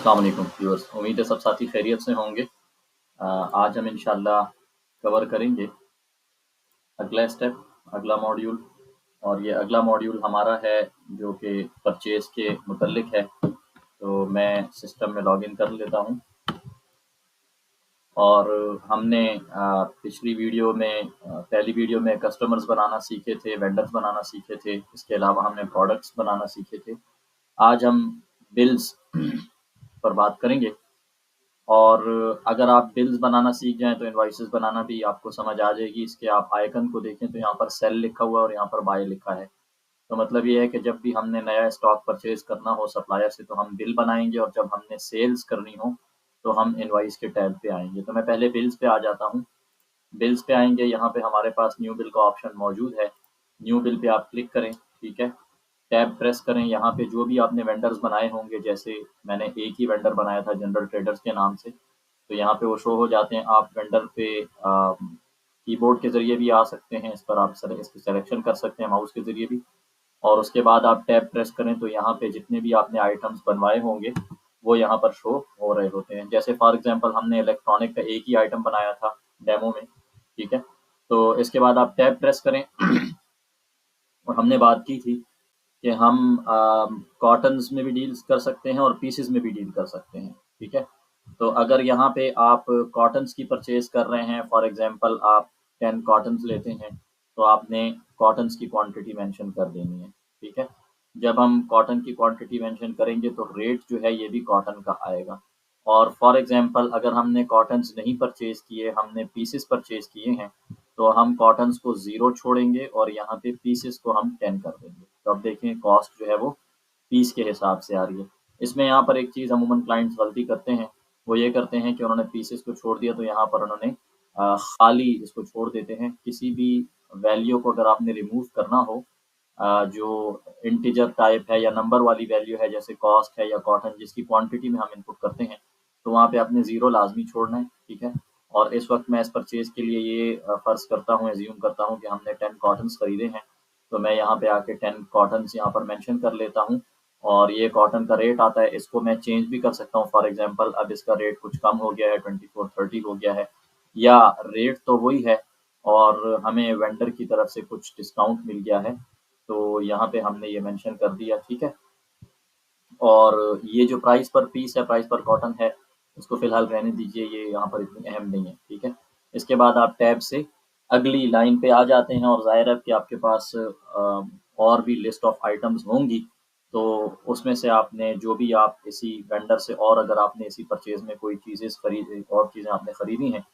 अस्सलाम वालेकुम व्यूअर्स, उम्मीद है सब साथी खैरियत से होंगे। आज हम इंशाल्लाह कवर करेंगे अगला स्टेप, अगला मॉड्यूल। और ये अगला मॉड्यूल हमारा है जो कि परचेज़ के मुतल्लिक है। तो मैं सिस्टम में लॉगिन कर लेता हूँ। और हमने पिछली वीडियो में पहली वीडियो में कस्टमर्स बनाना सीखे थे, वेंडर्स बनाना सीखे थे। इसके अलावा हमने प्रोडक्ट्स बनाना सीखे थे। आज हम बिल्स पर बात करेंगे। और अगर आप बिल्स बनाना सीख जाएँ तो इनवॉइसेस बनाना भी आपको समझ आ जाएगी। इसके आप आइकन को देखें तो यहाँ पर सेल लिखा हुआ है और यहाँ पर बाय लिखा है। तो मतलब ये है कि जब भी हमने नया स्टॉक परचेज़ करना हो सप्लायर से तो हम बिल बनाएँगे, और जब हमने सेल्स करनी हो तो हम इनवॉइस के टैब पे आएँगे। तो मैं पहले बिल्स पे आ जाता हूँ। बिल्स पे आएँगे, यहाँ पे हमारे पास न्यू बिल का ऑप्शन मौजूद है। न्यू बिल पे आप क्लिक करें, ठीक है। टैब प्रेस करें, यहाँ पे जो भी आपने वेंडर्स बनाए होंगे, जैसे मैंने एक ही वेंडर बनाया था जनरल ट्रेडर्स के नाम से, तो यहाँ पे वो शो हो जाते हैं। आप वेंडर पे कीबोर्ड के ज़रिए भी आ सकते हैं, इस पर आप इसकी सिलेक्शन कर सकते हैं माउस के ज़रिए भी। और उसके बाद आप टैब प्रेस करें तो यहाँ पे जितने भी आपने आइटम्स बनवाए होंगे वो यहाँ पर शो हो रहे होते हैं। जैसे फॉर एग्जांपल हमने इलेक्ट्रॉनिक का एक ही आइटम बनाया था डेमो में, ठीक है। तो इसके बाद आप टैब प्रेस करें और हमने बात की थी कि हम कॉटन्स में भी डील्स कर सकते हैं और पीसेस में भी डील कर सकते हैं, ठीक है। तो अगर यहाँ पे आप कॉटन्स की परचेज़ कर रहे हैं, फॉर एग्जांपल आप 10 कॉटन्स लेते हैं, तो आपने कॉटन्स की क्वांटिटी मेंशन कर देनी है, ठीक है। जब हम कॉटन की क्वांटिटी मेंशन करेंगे तो रेट जो है ये भी कॉटन का आएगा। और फॉर एग्जांपल अगर हमने कॉटन्स नहीं परचेज़ किए, हमने पीसेस परचेज़ किए हैं, तो हम कॉटन्स को 0 छोड़ेंगे और यहाँ पे पीसेस को हम 10 कर देंगे। तो अब देखें कॉस्ट जो है वो पीस के हिसाब से आ रही है। इसमें यहाँ पर एक चीज़ अमूमन क्लाइंट्स गलती करते हैं, वो ये करते हैं कि उन्होंने पीसेस को छोड़ दिया तो यहाँ पर उन्होंने खाली इसको छोड़ देते हैं। किसी भी वैल्यू को अगर आपने रिमूव करना हो, जो इंटीजर टाइप है या नंबर वाली वैल्यू है, जैसे कॉस्ट है या कॉटन जिसकी क्वांटिटी में हम इनपुट करते हैं, तो वहाँ पे आपने 0 लाज़मी छोड़ना है, ठीक है। और इस वक़्त मैं इस परचेज़ के लिए ये फ़र्ज़ करता हूँ, अज़्यूम करता हूँ कि हमने 10 कॉटन्स खरीदे हैं, तो मैं यहाँ पे आके 10 कॉटन्स यहाँ पर मेंशन कर लेता हूँ। और ये कॉटन का रेट आता है, इसको मैं चेंज भी कर सकता हूँ। फॉर एग्ज़ाम्पल अब इसका रेट कुछ कम हो गया है, 24-30 हो गया है, या रेट तो वही है और हमें वेंडर की तरफ से कुछ डिस्काउंट मिल गया है, तो यहाँ पे हमने ये मेंशन कर दिया, ठीक है। और ये जो प्राइस पर पीस है, प्राइस पर कॉटन है, इसको फ़िलहाल रहने दीजिए, ये यहाँ पर इतनी अहम नहीं है, ठीक है। इसके बाद आप टैब से अगली लाइन पे आ जाते हैं और ज़ाहिर है कि आपके पास और भी लिस्ट ऑफ आइटम्स होंगी, तो उसमें से आपने जो भी आप इसी वेंडर से, और अगर आपने इसी परचेज़ में कोई चीज़ें खरीदी और चीज़ें आपने खरीदी हैं,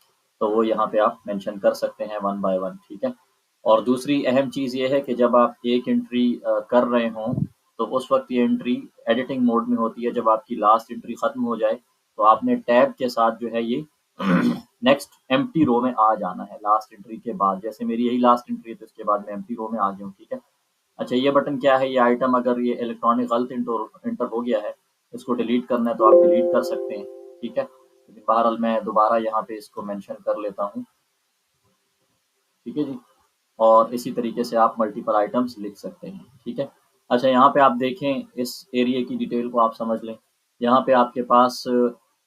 तो वो यहाँ पे आप मेंशन कर सकते हैं वन बाय वन, ठीक है। और दूसरी अहम चीज़ ये है कि जब आप एक एंट्री कर रहे हों, तो उस वक़्त ये एंट्री एडिटिंग मोड में होती है। जब आपकी लास्ट एंट्री ख़त्म हो जाए, तो आपने टैब के साथ जो है ये नेक्स्ट एम्प्टी रो में आ जाना है लास्ट एंट्री के बाद। जैसे मेरी यही लास्ट एंट्री है तो इसके बाद मैं एम्प्टी रो में आ गया हूँ, ठीक है। अच्छा, ये बटन क्या है? ये आइटम अगर ये इलेक्ट्रॉनिक गलत इंटर हो गया है, इसको डिलीट करना है तो आप डिलीट कर सकते हैं, ठीक है। लेकिन बहरहाल मैं दोबारा यहाँ पे इसको मेंशन कर लेता हूँ, ठीक है जी। और इसी तरीके से आप मल्टीपल आइटम्स लिख सकते हैं, ठीक है। अच्छा, यहाँ पे आप देखें, इस एरिया की डिटेल को आप समझ लें। यहाँ पे आपके पास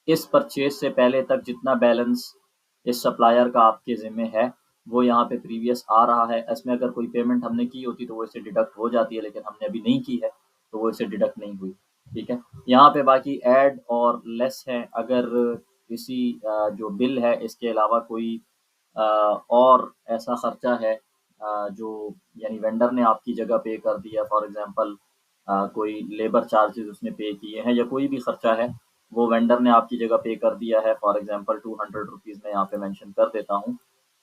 इस परचेज़ से पहले तक जितना बैलेंस इस सप्लायर का आपके ज़िम्मे है, वो यहाँ पे प्रीवियस आ रहा है। इसमें अगर कोई पेमेंट हमने की होती तो वो इससे डिडक्ट हो जाती है, लेकिन हमने अभी नहीं की है, तो वो इससे डिडक्ट नहीं हुई, ठीक है। यहाँ पे बाकी ऐड और लेस है। अगर किसी जो बिल है इसके अलावा कोई और ऐसा खर्चा है जो यानी वेंडर ने आपकी जगह पे कर दिया, फॉर एग्जांपल कोई लेबर चार्जेस उसने पे किए हैं या कोई भी खर्चा है वो वेंडर ने आपकी जगह पे कर दिया है, फॉर एग्जांपल 200 रुपीज़ मैं यहाँ पे मेंशन कर देता हूँ,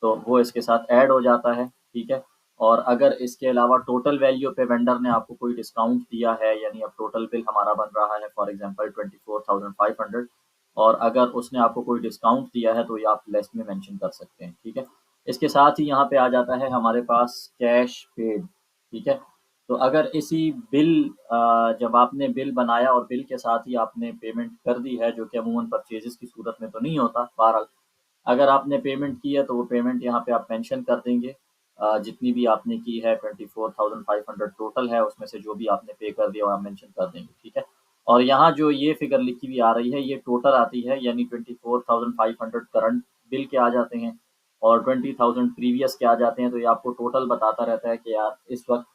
तो वो इसके साथ ऐड हो जाता है, ठीक है। और अगर इसके अलावा टोटल वैल्यू पे वेंडर ने आपको कोई डिस्काउंट दिया है, यानी अब टोटल बिल हमारा बन रहा है फॉर एग्जांपल 24,500, और अगर उसने आपको कोई डिस्काउंट दिया है तो ये आप लेस में मेंशन कर सकते हैं, ठीक है। इसके साथ ही यहाँ पे आ जाता है हमारे पास कैश पेड, ठीक है। तो अगर इसी बिल जब आपने बिल बनाया और बिल के साथ ही आपने पेमेंट कर दी है, जो कि अमूमन परचेज़ेस की सूरत में तो नहीं होता, बहरहाल अगर आपने पेमेंट की है तो वो पेमेंट यहाँ पे आप मेंशन कर देंगे। जितनी भी आपने की है 24,500 टोटल है, उसमें से जो भी आपने पे कर दिया वो आप मेंशन कर देंगे, ठीक है। और यहाँ जो ये फ़िगर लिखी हुई आ रही है, ये टोटल आती है, यानी 24,500 करंट बिल के आ जाते हैं और 20,000 प्रीवियस के आ जाते हैं, तो ये आपको टोटल बताता रहता है कि यार इस वक़्त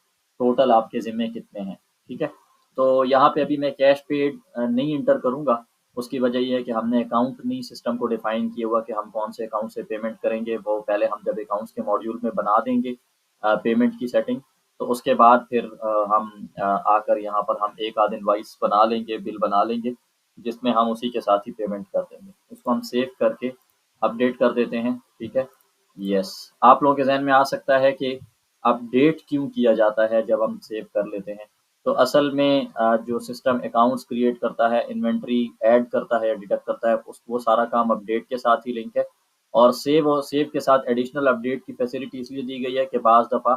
टोटल आपके ज़िम्मे कितने हैं, ठीक है? तो यहाँ पे अभी मैं कैश पेड नहीं एंटर करूँगा, उसकी वजह ये है कि हमने अकाउंट नहीं सिस्टम को डिफ़ाइन किया हुआ कि हम कौन से अकाउंट से पेमेंट करेंगे, वो पहले हम जब अकाउंट्स के मॉड्यूल में बना देंगे पेमेंट की सेटिंग, तो उसके बाद फिर हम आकर यहाँ पर हम एक आध इनवॉइस बना लेंगे, बिल बना लेंगे, जिसमें हम उसी के साथ ही पेमेंट कर देंगे। उसको हम सेव करके अपडेट कर देते हैं, ठीक है? यस, आप लोगों के ज़हन में आ सकता है कि अपडेट क्यों किया जाता है जब हम सेव कर लेते हैं? तो असल में जो सिस्टम अकाउंट्स क्रिएट करता है, इन्वेंटरी ऐड करता है या डिडक्ट करता है, उस वो सारा काम अपडेट के साथ ही लिंक है और सेव के साथ एडिशनल अपडेट की फैसिलिटी इसलिए दी गई है कि बाज़ दफ़ा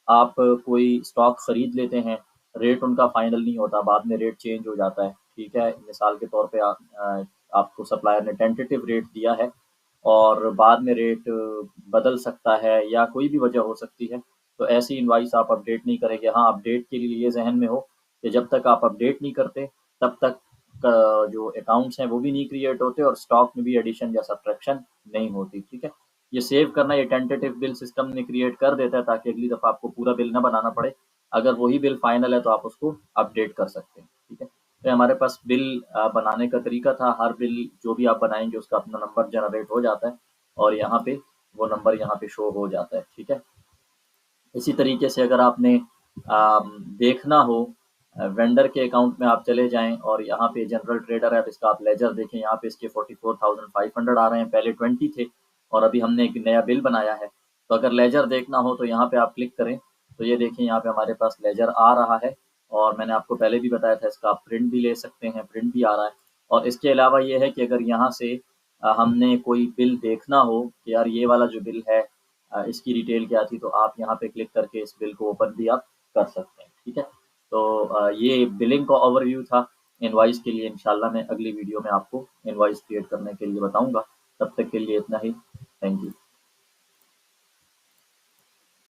आप कोई स्टॉक खरीद लेते हैं, रेट उनका फाइनल नहीं होता, बाद में रेट चेंज हो जाता है, ठीक है? मिसाल के तौर पे आपको सप्लायर ने टेंटेटिव रेट दिया है और बाद में रेट बदल सकता है या कोई भी वजह हो सकती है, तो ऐसी इनवॉइस आप अपडेट नहीं करेंगे। हाँ, अपडेट के लिए ये ज़हन में हो कि जब तक आप अपडेट नहीं करते, तब तक जो अकाउंट्स हैं वो भी नहीं क्रिएट होते और स्टॉक में भी एडिशन या सब्ट्रैक्शन नहीं होती, ठीक है? ये सेव करना ये टेंटेटिव बिल सिस्टम में क्रिएट कर देता है ताकि अगली दफ़ा आपको पूरा बिल ना बनाना पड़े। अगर वही बिल फाइनल है तो आप उसको अपडेट कर सकते हैं, ठीक है? तो हमारे पास बिल बनाने का तरीका था, हर बिल जो भी आप बनाएँगे उसका अपना नंबर जनरेट हो जाता है और यहाँ पे वो नंबर यहाँ पे शो हो जाता है, ठीक है? इसी तरीके से अगर आपने देखना हो वेंडर के अकाउंट में आप चले जाएँ और यहाँ पे जनरल ट्रेडर है, अब इसका आप लेजर देखें, यहाँ पे इसके 44,500 आ रहे हैं, पहले 20 थे और अभी हमने एक नया बिल बनाया है। तो अगर लेजर देखना हो तो यहाँ पे आप क्लिक करें, तो ये देखिए यहाँ पे हमारे पास लेजर आ रहा है और मैंने आपको पहले भी बताया था इसका आप प्रिंट भी ले सकते हैं, प्रिंट भी आ रहा है। और इसके अलावा ये है कि अगर यहाँ से हमने कोई बिल देखना हो कि यार ये वाला जो बिल है इसकी डिटेल क्या थी, तो आप यहाँ पे क्लिक करके इस बिल को ओपन भी आप कर सकते हैं, ठीक है? तो ये बिलिंग का ओवरव्यू था। इनवॉइस के लिए इंशाल्लाह मैं अगली वीडियो में आपको इनवॉइस क्रिएट करने के लिए बताऊँगा। तब तक के लिए इतना ही। Thank you.